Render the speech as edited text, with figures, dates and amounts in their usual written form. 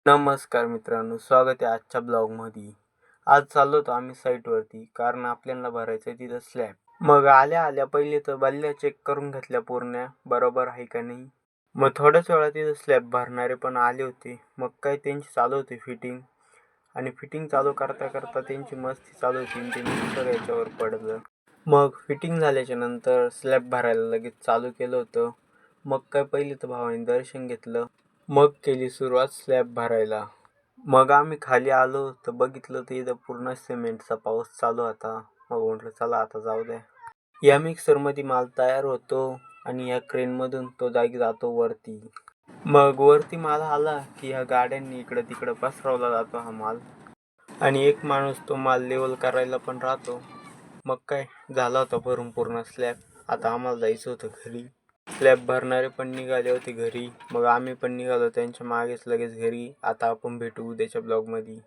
नमस्कार मित्रांनो, स्वागत आहे आजच्या ब्लॉगमध्ये. आज चाललो होतो आम्ही साईटवरती कारण आपल्याला भरायचं आहे तिथं स्लॅब. मग आल्या पहिले तर बल्ल्या चेक करून घेतल्या पूर्ण बरोबर आहे का नाही. मग थोड्याच वेळा तिथं स्लॅब भरणारे पण आले होते. मग काय त्यांची चालू होती फिटिंग आणि फिटिंग चालू करता करता त्यांची मस्ती चालू होती आणि ते मिक्सर याच्यावर पडलं. मग फिटिंग झाल्याच्या नंतर स्लॅब भरायला लगेच चालू केलं होतं. मग काय पहिले तर भावाने दर्शन घेतलं. मग केली सुरुवात स्लॅब भरायला. मग आम्ही खाली आलो तर बघितलं तर इथं पूर्ण सिमेंटचा पाऊस चालू होता. मग म्हटलं चला आता जाऊ द्या. या मिक्सरमध्ये माल तयार होतो आणि या क्रेनमधून तो जागी जातो वरती. मग वरती माल आला की ह्या गाड्यांनी इकडं तिकडं पसरवला जातो हा माल आणि एक माणूस तो माल लेवल करायला पण राहतो. मग काय झाला होता भरून पूर्ण स्लॅब. आता आम्हाला जायचं होतं घरी. स्लॅब भरणारे पण निघाले होते घरी. मग आम्ही पण निघालो त्यांच्या मागेच लगेच घरी. आता आपण भेटू उद्याच्या ब्लॉगमध्ये.